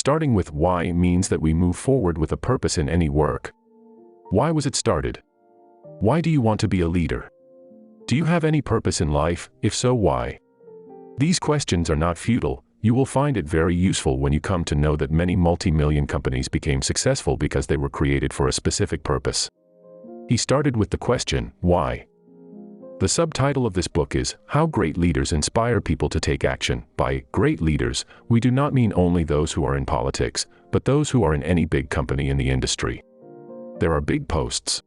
Starting with why means that we move forward with a purpose in any work. Why was it started? Why do you want to be a leader? Do you have any purpose in life? If so, why? These questions are not futile. You will find it very useful when you come to know that many multi-million companies became successful because they were created for a specific purpose. He started with the question, why? The subtitle of this book is, How Great Leaders Inspire People to Take Action. By great leaders, we do not mean only those who are in politics, but those who are in any big company in the industry. There are big posts.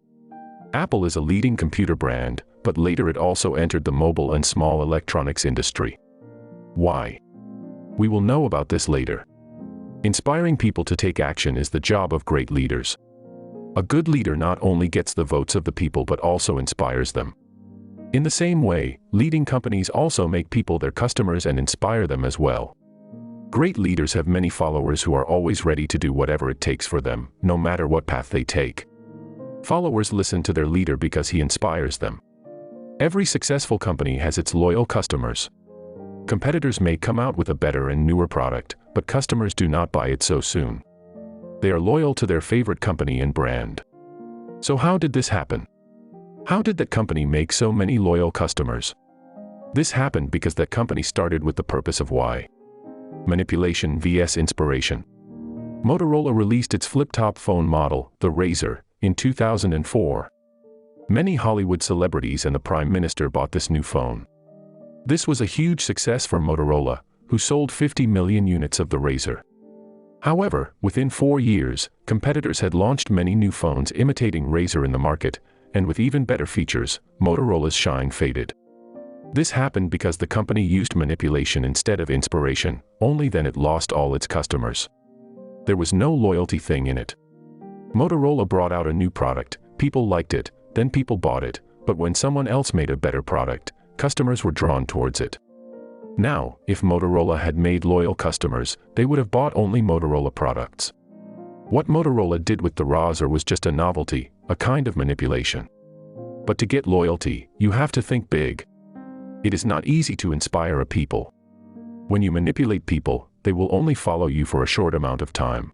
Apple is a leading computer brand, but later it also entered the mobile and small electronics industry. Why? We will know about this later. Inspiring people to take action is the job of great leaders. A good leader not only gets the votes of the people but also inspires them. In the same way, leading companies also make people their customers and inspire them as well. Great leaders have many followers who are always ready to do whatever it takes for them, no matter what path they take. Followers listen to their leader because he inspires them. Every successful company has its loyal customers. Competitors may come out with a better and newer product, but customers do not buy it so soon. They are loyal to their favorite company and brand. So how did this happen? How did that company make so many loyal customers? This happened because that company started with the purpose of why. Manipulation vs. inspiration. Motorola released its flip-top phone model, the Razr, in 2004. Many Hollywood celebrities and the Prime Minister bought this new phone. This was a huge success for Motorola, who sold 50 million units of the Razr. However, within 4 years, competitors had launched many new phones imitating Razr in the market, and with even better features, Motorola's shine faded. This happened because the company used manipulation instead of inspiration, only then it lost all its customers. There was no loyalty thing in it. Motorola brought out a new product, people liked it, then people bought it, but when someone else made a better product, customers were drawn towards it. Now, if Motorola had made loyal customers, they would have bought only Motorola products. What Motorola did with the Razr was just a novelty, a kind of manipulation. But to get loyalty, you have to think big. It is not easy to inspire a people. When you manipulate people, they will only follow you for a short amount of time.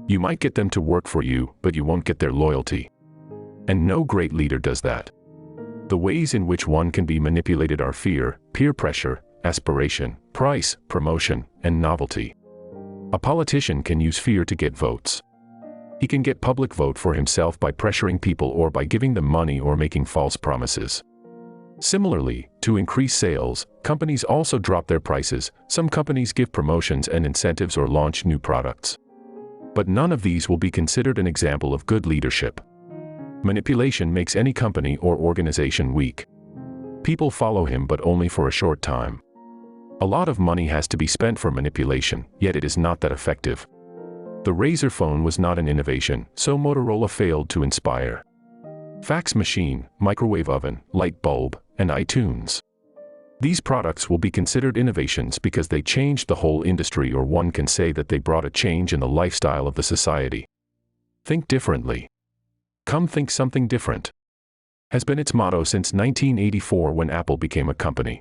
You might get them to work for you, but you won't get their loyalty. And no great leader does that. The ways in which one can be manipulated are fear, peer pressure, aspiration, price, promotion, and novelty. A politician can use fear to get votes. He can get public vote for himself by pressuring people or by giving them money or making false promises. Similarly, to increase sales, companies also drop their prices. Some companies give promotions and incentives or launch new products. But none of these will be considered an example of good leadership. Manipulation makes any company or organization weak. People follow him but only for a short time. A lot of money has to be spent for manipulation, yet it is not that effective. The Razr phone was not an innovation, so Motorola failed to inspire. Fax machine, microwave oven, light bulb, and iTunes. These products will be considered innovations because they changed the whole industry, or one can say that they brought a change in the lifestyle of the society. Think differently. Come think something different. Has been its motto since 1984 when Apple became a company.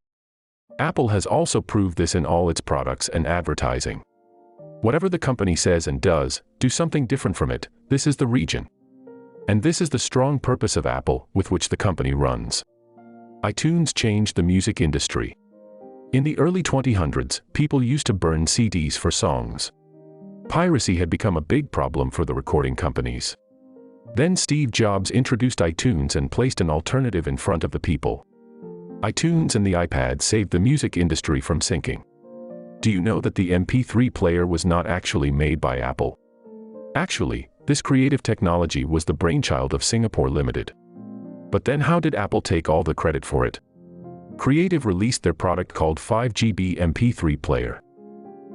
Apple has also proved this in all its products and advertising. Whatever the company says and does, do something different from it. This is the region. And this is the strong purpose of Apple, with which the company runs. iTunes changed the music industry. In the early 2000s, people used to burn CDs for songs. Piracy had become a big problem for the recording companies. Then Steve Jobs introduced iTunes and placed an alternative in front of the people. iTunes and the iPad saved the music industry from sinking. Do you know that the MP3 player was not actually made by Apple? Actually, this creative technology was the brainchild of Singapore Limited. But then how did Apple take all the credit for it? Creative released their product called 5GB MP3 player.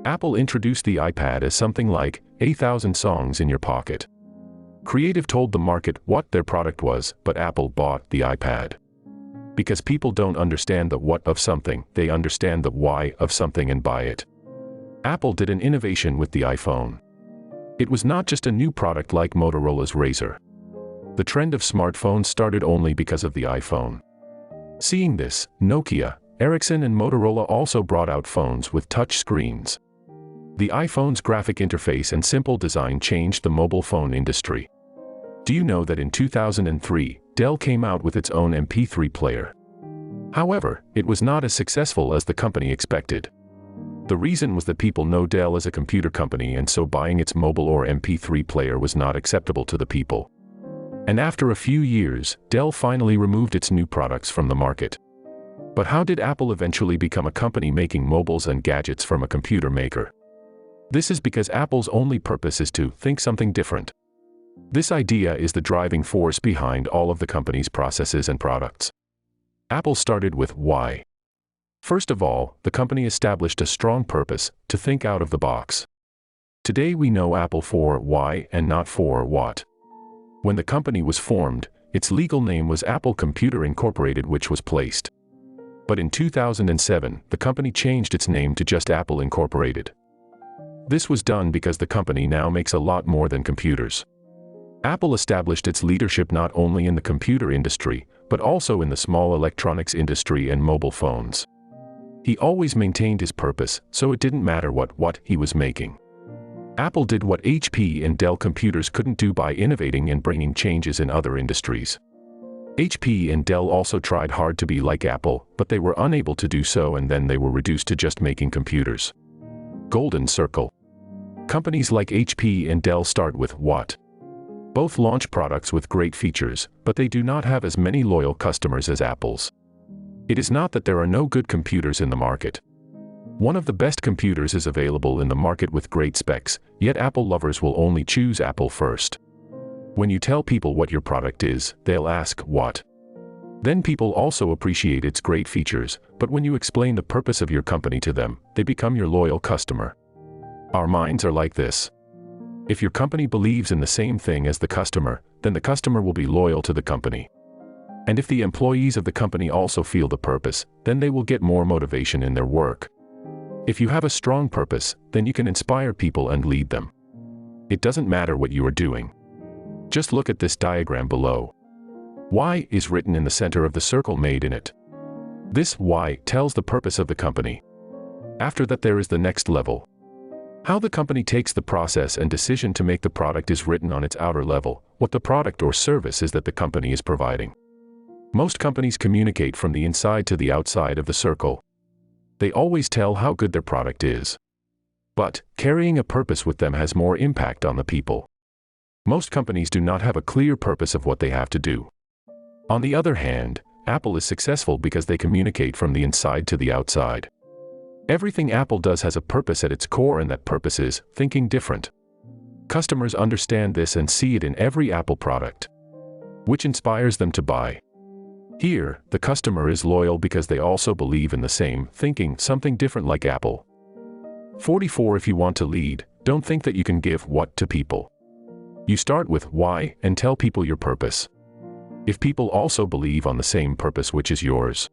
Apple introduced the iPad as something like 8,000 songs in your pocket. Creative told the market what their product was, but Apple bought the iPad. Because people don't understand the what of something, they understand the why of something and buy it. Apple did an innovation with the iPhone. It was not just a new product like Motorola's Razr. The trend of smartphones started only because of the iPhone. Seeing this, Nokia, Ericsson and Motorola also brought out phones with touch screens. The iPhone's graphic interface and simple design changed the mobile phone industry. Do you know that in 2003, Dell came out with its own MP3 player? However, it was not as successful as the company expected. The reason was that people know Dell as a computer company, and so buying its mobile or MP3 player was not acceptable to the people. And after a few years, Dell finally removed its new products from the market. But how did Apple eventually become a company making mobiles and gadgets from a computer maker? This is because Apple's only purpose is to think something different. This idea is the driving force behind all of the company's processes and products. Apple started with why. First of all, the company established a strong purpose, to think out of the box. Today we know Apple for why and not for what. When the company was formed, its legal name was Apple Computer Incorporated, which was placed. But in 2007, the company changed its name to just Apple Incorporated. This was done because the company now makes a lot more than computers. Apple established its leadership not only in the computer industry, but also in the small electronics industry and mobile phones. He always maintained his purpose, so it didn't matter what he was making. Apple did what HP and Dell computers couldn't do by innovating and bringing changes in other industries. HP and Dell also tried hard to be like Apple, but they were unable to do so, and then they were reduced to just making computers. Golden circle. Companies like HP and Dell start with what? Both launch products with great features, but they do not have as many loyal customers as Apple's. It is not that there are no good computers in the market. One of the best computers is available in the market with great specs, yet Apple lovers will only choose Apple first. When you tell people what your product is, they'll ask, what? Then people also appreciate its great features, but when you explain the purpose of your company to them, they become your loyal customer. Our minds are like this. If your company believes in the same thing as the customer, then the customer will be loyal to the company. And if the employees of the company also feel the purpose, then they will get more motivation in their work. If you have a strong purpose, then you can inspire people and lead them. It doesn't matter what you are doing. Just look at this diagram below. Why is written in the center of the circle made in it. This why tells the purpose of the company. After that, there is the next level. How the company takes the process and decision to make the product is written on its outer level, what the product or service is that the company is providing. Most companies communicate from the inside to the outside of the circle. They always tell how good their product is. But carrying a purpose with them has more impact on the people. Most companies do not have a clear purpose of what they have to do. On the other hand, Apple is successful because they communicate from the inside to the outside. Everything Apple does has a purpose at its core, and that purpose is thinking different. Customers understand this and see it in every Apple product, which inspires them to buy. Here, the customer is loyal because they also believe in the same thinking, something different like Apple. 44. If you want to lead, don't think that you can give what to people. You start with why and tell people your purpose. If people also believe on the same purpose, which is yours,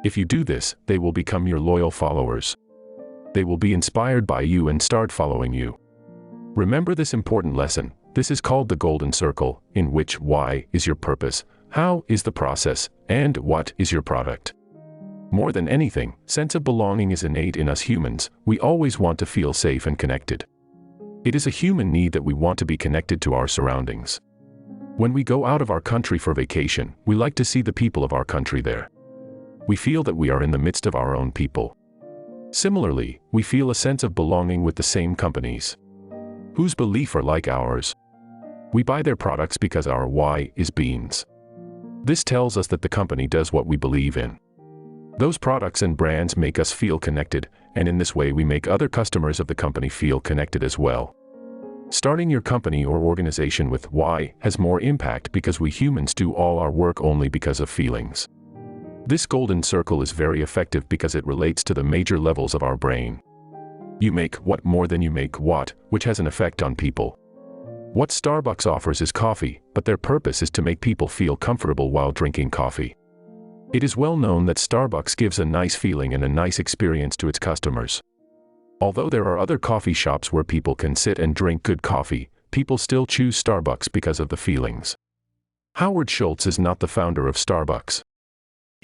if you do this, they will become your loyal followers. They will be inspired by you and start following you. Remember this important lesson. This is called the golden circle, in which why is your purpose, how is the process, and what is your product. More than anything, sense of belonging is innate in us humans. We always want to feel safe and connected. It is a human need that we want to be connected to our surroundings. When we go out of our country for vacation, we like to see the people of our country there. We feel that we are in the midst of our own people. Similarly, we feel a sense of belonging with the same companies whose beliefs are like ours. We buy their products because our why is beans. This tells us that the company does what we believe in. Those products and brands make us feel connected, and in this way we make other customers of the company feel connected as well. Starting your company or organization with why has more impact because we humans do all our work only because of feelings. This golden circle is very effective because it relates to the major levels of our brain. You make what more than you make what, which has an effect on people. What Starbucks offers is coffee, but their purpose is to make people feel comfortable while drinking coffee. It is well known that Starbucks gives a nice feeling and a nice experience to its customers. Although there are other coffee shops where people can sit and drink good coffee, people still choose Starbucks because of the feelings. Howard Schultz is not the founder of Starbucks.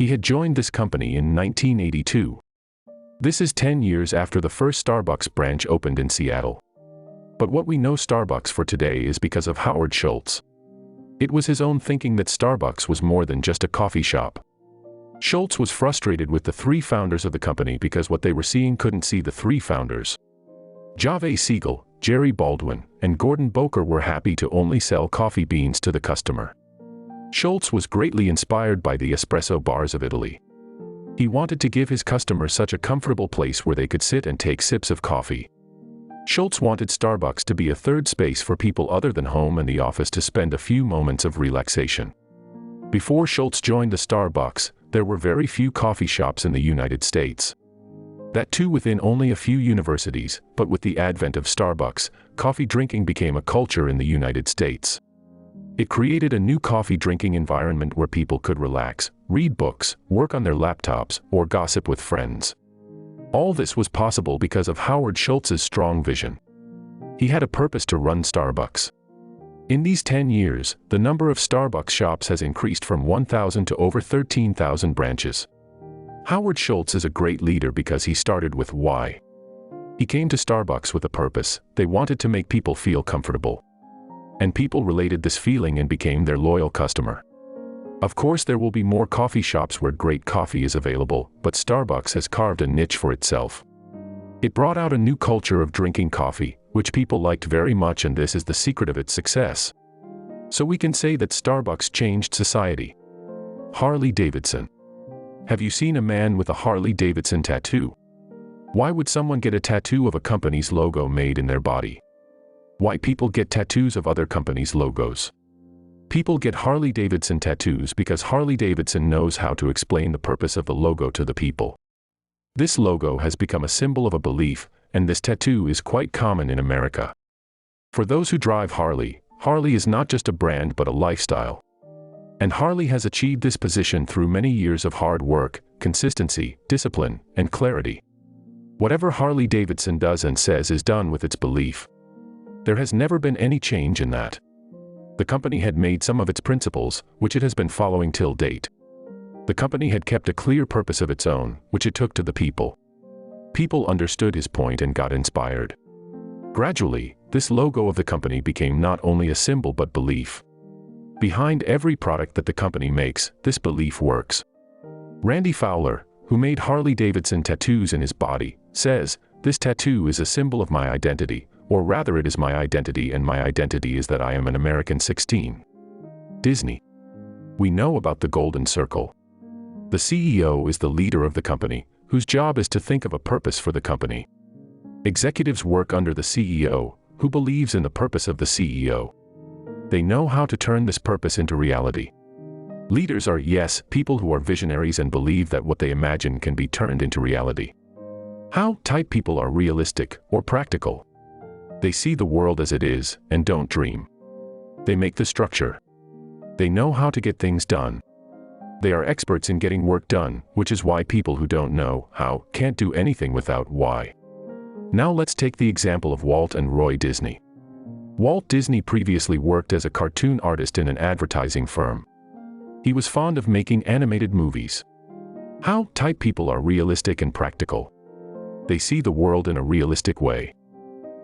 He had joined this company in 1982. This is 10 years after the first Starbucks branch opened in Seattle. But what we know Starbucks for today is because of Howard Schultz. It was his own thinking that Starbucks was more than just a coffee shop. Schultz was frustrated with the three founders of the company because what they were seeing couldn't see the three founders. Jave Siegel, Jerry Baldwin, and Gordon Boker were happy to only sell coffee beans to the customer. Schultz was greatly inspired by the espresso bars of Italy. He wanted to give his customers such a comfortable place where they could sit and take sips of coffee. Schultz wanted Starbucks to be a third space for people other than home and the office to spend a few moments of relaxation. Before Schultz joined the Starbucks, there were very few coffee shops in the United States. That too within only a few universities, but with the advent of Starbucks, coffee drinking became a culture in the United States. It created a new coffee drinking environment where people could relax, read books, work on their laptops, or gossip with friends. All this was possible because of Howard Schultz's strong vision. He had a purpose to run Starbucks. In these 10 years, the number of Starbucks shops has increased from 1,000 to over 13,000 branches. Howard Schultz is a great leader because he started with why. He came to Starbucks with a purpose. They wanted to make people feel comfortable. And people related this feeling and became their loyal customer. Of course, there will be more coffee shops where great coffee is available, but Starbucks has carved a niche for itself. It brought out a new culture of drinking coffee, which people liked very much, and this is the secret of its success. So we can say that Starbucks changed society. Harley-Davidson. Have you seen a man with a Harley-Davidson tattoo? Why would someone get a tattoo of a company's logo made in their body? Why people get tattoos of other companies' logos? People get Harley-Davidson tattoos because Harley-Davidson knows how to explain the purpose of the logo to the people. This logo has become a symbol of a belief, and this tattoo is quite common in America. For those who drive Harley, Harley is not just a brand but a lifestyle. And Harley has achieved this position through many years of hard work, consistency, discipline, and clarity. Whatever Harley-Davidson does and says is done with its belief. There has never been any change in that. The company had made some of its principles, which it has been following till date. The company had kept a clear purpose of its own, which it took to the people. People understood his point and got inspired. Gradually, this logo of the company became not only a symbol but belief. Behind every product that the company makes, this belief works. Randy Fowler, who made Harley-Davidson tattoos in his body, says, "This tattoo is a symbol of my identity, or rather it is my identity, and my identity is that I am an American." 16. Disney. We know about the Golden Circle. The CEO is the leader of the company, whose job is to think of a purpose for the company. Executives work under the CEO, who believes in the purpose of the CEO. They know how to turn this purpose into reality. Leaders are, yes, people who are visionaries and believe that what they imagine can be turned into reality. How type people are realistic or practical. They see the world as it is and don't dream. They make the structure. They know how to get things done. They are experts in getting work done, which is why people who don't know how can't do anything without why. Now let's take the example of Walt and Roy Disney. Walt Disney previously worked as a cartoon artist in an advertising firm. He was fond of making animated movies. How type people are realistic and practical. They see the world in a realistic way.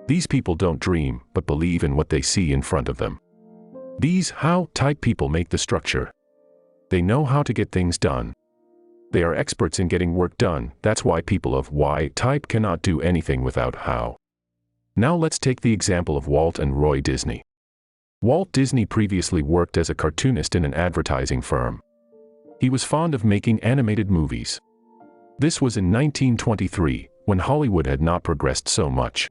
These people don't dream, but believe in what they see in front of them. These how type people make the structure. They know how to get things done. They are experts in getting work done. That's why people of why type cannot do anything without how. Now let's take the example of Walt and Roy Disney. Walt Disney previously worked as a cartoonist in an advertising firm. He was fond of making animated movies. This was in 1923, when Hollywood had not progressed so much.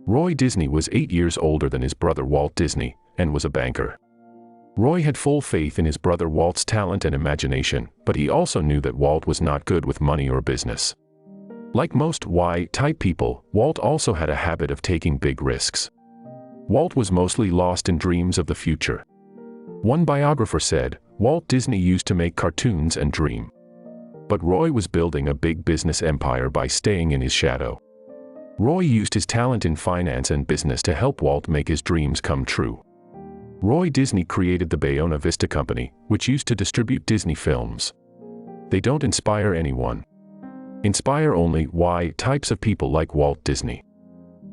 Roy Disney was 8 years older than his brother Walt Disney, and was a banker. Roy had full faith in his brother Walt's talent and imagination, but he also knew that Walt was not good with money or business. Like most Y-type people, Walt also had a habit of taking big risks. Walt was mostly lost in dreams of the future. One biographer said, Walt Disney used to make cartoons and dream. But Roy was building a big business empire by staying in his shadow. Roy used his talent in finance and business to help Walt make his dreams come true. Roy Disney created the Bayona Vista Company, which used to distribute Disney films. They don't inspire anyone. Inspire only why types of people like Walt Disney.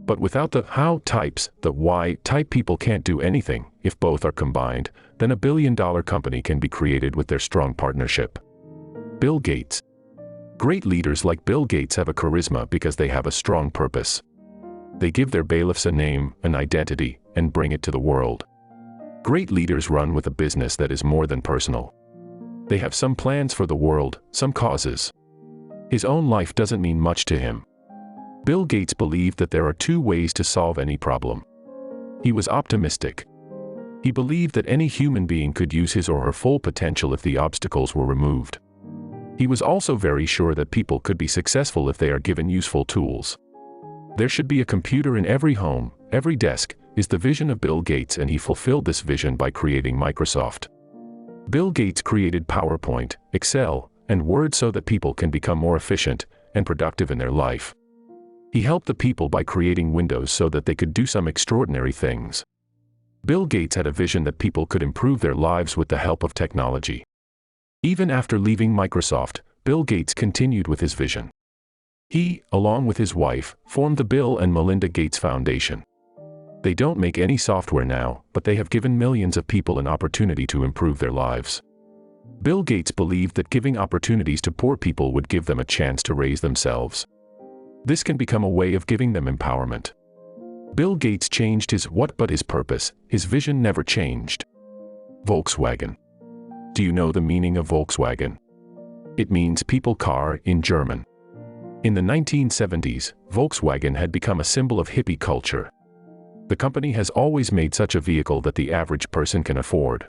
But without the how types, the why type people can't do anything. If both are combined, then a billion-dollar company can be created with their strong partnership. Bill Gates. Great leaders like Bill Gates have a charisma because they have a strong purpose. They give their bailiffs a name, an identity, and bring it to the world. Great leaders run with a business that is more than personal. They have some plans for the world, some causes. His own life doesn't mean much to him. Bill Gates believed that there are two ways to solve any problem. He was optimistic. He believed that any human being could use his or her full potential if the obstacles were removed. He was also very sure that people could be successful if they are given useful tools. There should be a computer in every home, every desk, is the vision of Bill Gates, and he fulfilled this vision by creating Microsoft. Bill Gates created PowerPoint, Excel, and Word so that people can become more efficient and productive in their life. He helped the people by creating Windows so that they could do some extraordinary things. Bill Gates had a vision that people could improve their lives with the help of technology. Even after leaving Microsoft, Bill Gates continued with his vision. He, along with his wife, formed the Bill and Melinda Gates Foundation. They don't make any software now, but they have given millions of people an opportunity to improve their lives. Bill Gates believed that giving opportunities to poor people would give them a chance to raise themselves. This can become a way of giving them empowerment. Bill Gates changed his what but his purpose, his vision never changed. Volkswagen. Do you know the meaning of Volkswagen? It means people car in German. In the 1970s, Volkswagen had become a symbol of hippie culture. The company has always made such a vehicle that the average person can afford.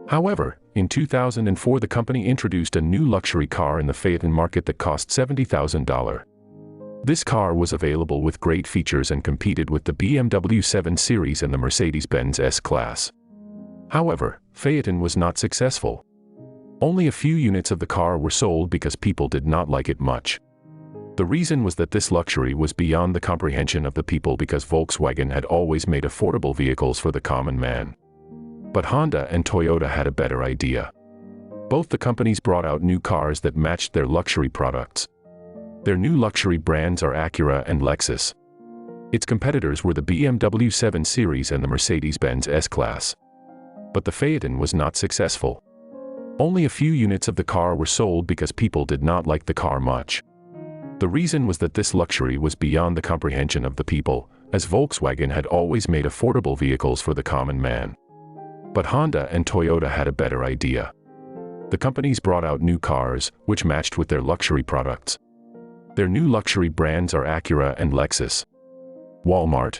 However, in 2004 the company introduced a new luxury car in the Phaeton market that cost $70,000. This car was available with great features and competed with the BMW 7 Series and the Mercedes-Benz S-Class. However, Phaeton was not successful. Only a few units of the car were sold because people did not like it much. The reason was that this luxury was beyond the comprehension of the people because Volkswagen had always made affordable vehicles for the common man. But Honda and Toyota had a better idea. Both the companies brought out new cars that matched their luxury products. Their new luxury brands are Acura and Lexus. Its competitors were the BMW 7 Series and the Mercedes-Benz S-Class. But the Phaeton was not successful. Only a few units of the car were sold because people did not like the car much. The reason was that this luxury was beyond the comprehension of the people, as Volkswagen had always made affordable vehicles for the common man. But Honda and Toyota had a better idea. The companies brought out new cars, which matched with their luxury products. Their new luxury brands are Acura and Lexus. Walmart.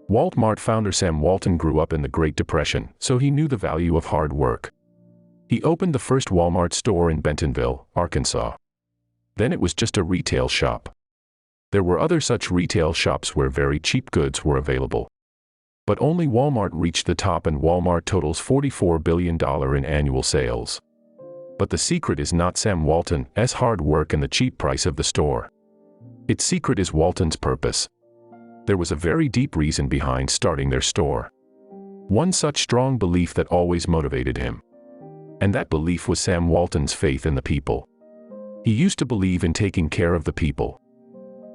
Walmart founder Sam Walton grew up in the Great Depression, so he knew the value of hard work. He opened the first Walmart store in Bentonville, Arkansas. Then it was just a retail shop. There were other such retail shops where very cheap goods were available. But only Walmart reached the top, and Walmart totals $44 billion in annual sales. But the secret is not Sam Walton's hard work and the cheap price of the store. Its secret is Walton's purpose. There was a very deep reason behind starting their store. One such strong belief that always motivated him. And that belief was Sam Walton's faith in the people. He used to believe in taking care of the people.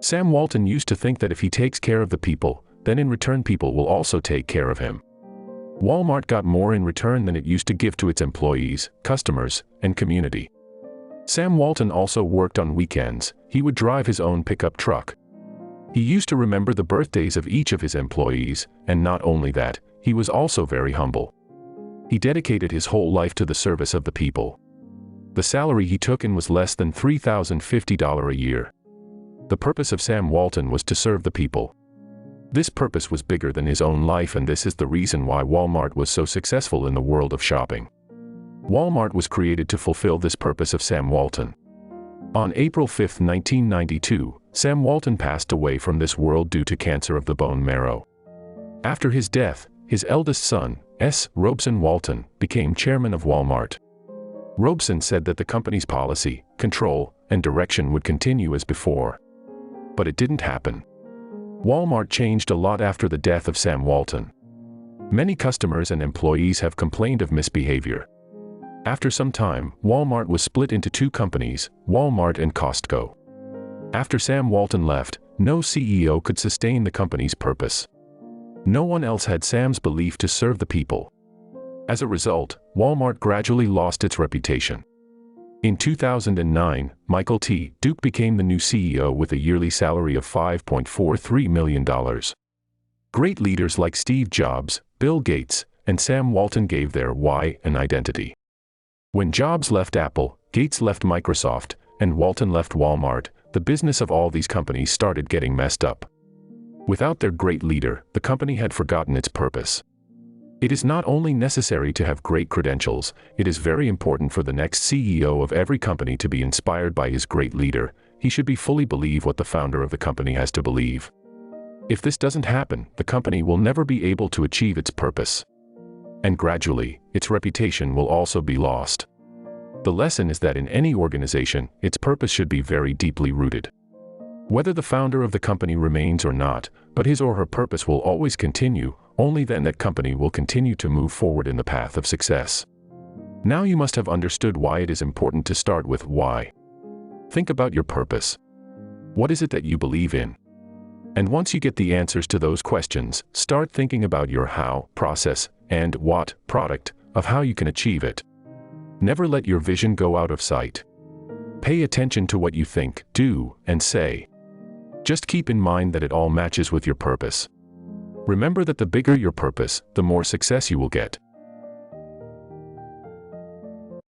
Sam Walton used to think that if he takes care of the people, then in return people will also take care of him. Walmart got more in return than it used to give to its employees, customers, and community. Sam Walton also worked on weekends. He would drive his own pickup truck. He used to remember the birthdays of each of his employees, and not only that, he was also very humble. He dedicated his whole life to the service of the people. The salary he took in was less than $3,050 a year. The purpose of Sam Walton was to serve the people. This purpose was bigger than his own life, and this is the reason why Walmart was so successful in the world of shopping. Walmart was created to fulfill this purpose of Sam Walton. On April 5, 1992, Sam Walton passed away from this world due to cancer of the bone marrow. After his death, his eldest son, Robeson Walton, became chairman of Walmart. Robeson said that the company's policy, control, and direction would continue as before. But it didn't happen. Walmart changed a lot after the death of Sam Walton. Many customers and employees have complained of misbehavior. After some time, Walmart was split into two companies, Walmart and Costco. After Sam Walton left, no CEO could sustain the company's purpose. No one else had Sam's belief to serve the people. As a result, Walmart gradually lost its reputation. In 2009, Michael T. Duke became the new CEO with a yearly salary of $5.43 million. Great leaders like Steve Jobs, Bill Gates, and Sam Walton gave their why an identity. When Jobs left Apple, Gates left Microsoft, and Walton left Walmart, the business of all these companies started getting messed up. Without their great leader, the company had forgotten its purpose. It is not only necessary to have great credentials, it is very important for the next CEO of every company to be inspired by his great leader. He should be fully believe what the founder of the company has to believe. If this doesn't happen, the company will never be able to achieve its purpose. And gradually, its reputation will also be lost. The lesson is that in any organization, its purpose should be very deeply rooted. Whether the founder of the company remains or not, but his or her purpose will always continue, only then that company will continue to move forward in the path of success. Now you must have understood why it is important to start with why. Think about your purpose. What is it that you believe in? And once you get the answers to those questions, start thinking about your how process and what product of how you can achieve it. Never let your vision go out of sight. Pay attention to what you think, do, and say. Just keep in mind that it all matches with your purpose. Remember that the bigger your purpose, the more success you will get.